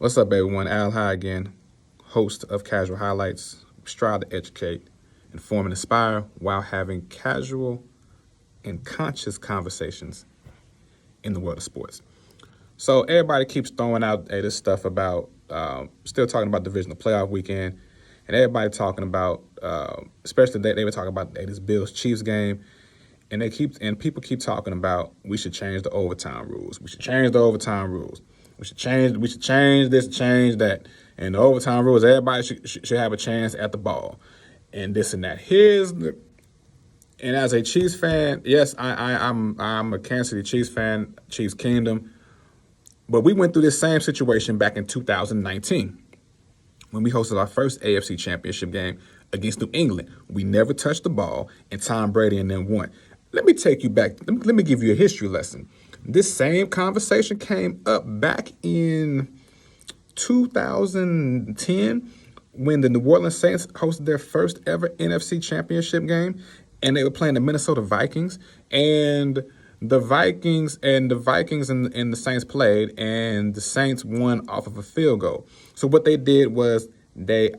What's up, everyone? Al High again, host of Casual Highlights. Strive to educate, inform, and inspire while having casual and conscious conversations in the world of sports. So everybody keeps throwing out this stuff about, still talking about divisional playoff weekend, and everybody talking about, especially they were talking about this Bills Chiefs game, and people keep talking about we should change the overtime rules. We should change the overtime rules. We should change this, change that. And the overtime rules, everybody should have a chance at the ball. And this and that. And as a Chiefs fan, yes, I'm a Kansas City Chiefs fan, Chiefs Kingdom. But we went through this same situation back in 2019 when we hosted our first AFC Championship game against New England. We never touched the ball, and Tom Brady and them won. Let me take you back. Let me give you a history lesson. This same conversation came up back in 2010 when the New Orleans Saints hosted their first ever NFC Championship game, and they were playing the Minnesota Vikings, and the Vikings and the Saints played, and the Saints won off of a field goal. So what they did was they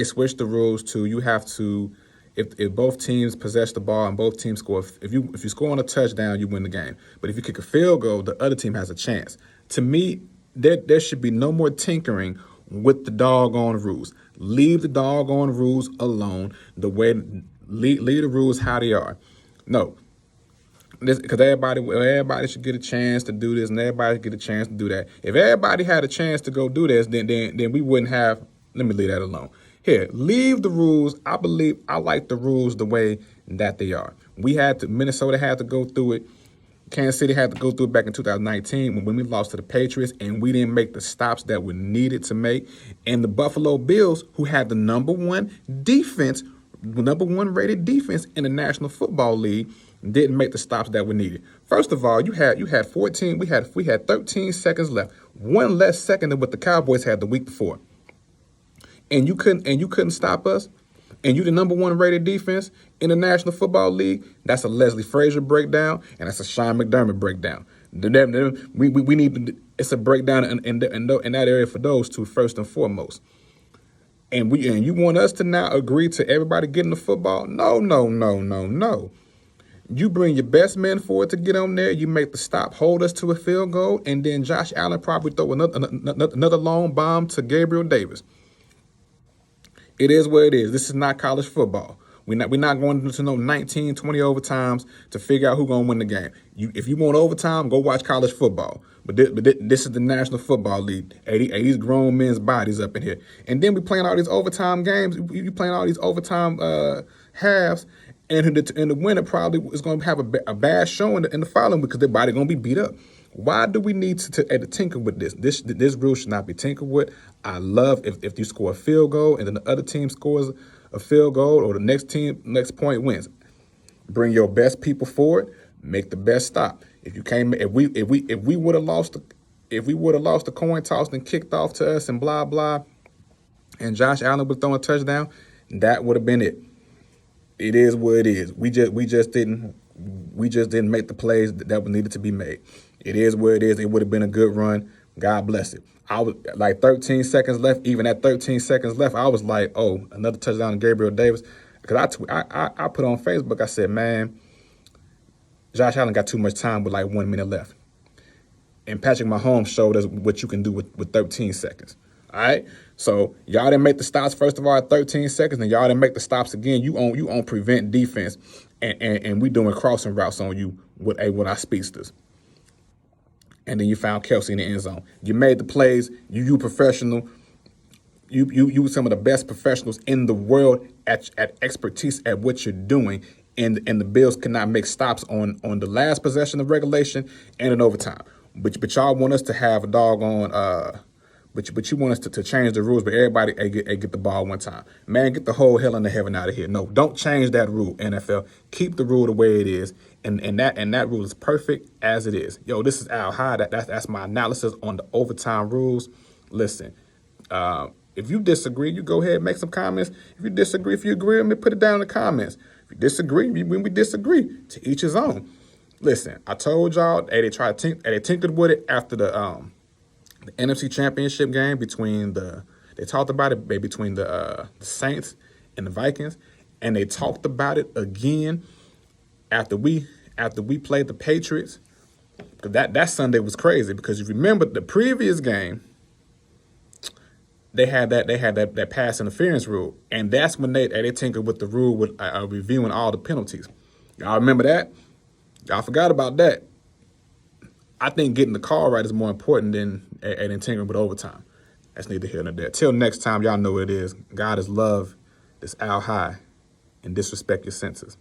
switched the rules to you have to. If both teams possess the ball and both teams score, if you score on a touchdown, you win the game. But if you kick a field goal, the other team has a chance. To me, there should be no more tinkering with the doggone rules. Leave the doggone rules alone. Leave the rules how they are. No, because everybody should get a chance to do this, and everybody should get a chance to do that. If everybody had a chance to go do this, then we wouldn't have. Let me leave that alone. Here, leave the rules. I like the rules the way that they are. Minnesota had to go through it. Kansas City had to go through it back in 2019 when we lost to the Patriots and we didn't make the stops that we needed to make. And the Buffalo Bills, who had the number one rated defense in the National Football League, didn't make the stops that we needed. First of all, you had 14. We had 13 seconds left, one less second than what the Cowboys had the week before. And you couldn't stop us, and you the number one rated defense in the National Football League. That's a Leslie Frazier breakdown, and that's a Sean McDermott breakdown. We need it's a breakdown in that area for those two first and foremost. And you want us to now agree to everybody getting the football? No. You bring your best men forward to get on there. You make the stop, hold us to a field goal, and then Josh Allen probably throw another long bomb to Gabriel Davis. It is what it is. This is not college football. We're not going to no 19, 20 overtimes to figure out who's going to win the game. If you want overtime, go watch college football. But this is the National Football League. 80 grown men's bodies up in here. And then we playing all these overtime games. You playing all these overtime halves. And the winner probably is going to have a bad showing in the following week because their body going to be beat up. Why do we need to tinker with this? This rule should not be tinkered with. I love if you score a field goal and then the other team scores a field goal or the next point wins. Bring your best people forward. Make the best stop. If we would have lost the coin toss and kicked off to us and blah blah, and Josh Allen was throwing a touchdown, that would have been it. It is what it is. We just didn't make the plays that needed to be made. It is what it is. It would have been a good run. God bless it. I was like 13 seconds left. Even at 13 seconds left, I was like, oh, another touchdown to Gabriel Davis. Because I put on Facebook, I said, man, Josh Allen got too much time with like 1 minute left. And Patrick Mahomes showed us what you can do with 13 seconds. All right? So y'all didn't make the stops, first of all, at 13 seconds, and y'all didn't make the stops again. You on prevent defense, and we doing crossing routes on you with our speedsters. And then you found Kelsey in the end zone. You made the plays. You professional. You some of the best professionals in the world at expertise at what you're doing. And the Bills could not make stops on the last possession of regulation and in overtime. But y'all want us to have a doggone But you want us to change the rules, but everybody get the ball one time. Man, get the whole hell in the heaven out of here. No, don't change that rule, NFL. Keep the rule the way it is, and that rule is perfect as it is. Yo, this is Al High. That's my analysis on the overtime rules. Listen, if you disagree, you go ahead and make some comments. If you disagree, if you agree with me, put it down in the comments. If you disagree, when we disagree, to each his own. Listen, I told y'all, they tinkered with it after the The NFC Championship game they talked about it between the Saints and the Vikings, and they talked about it again after we played the Patriots. Because that Sunday was crazy, because you remember the previous game, they had that pass interference rule, and that's when they tinkered with the rule with reviewing all the penalties. Y'all remember that? Y'all forgot about that. I think getting the call right is more important than tinkering with overtime. That's neither here nor there. Till next time, y'all know what it is. God is love, this owl high, and disrespect your senses.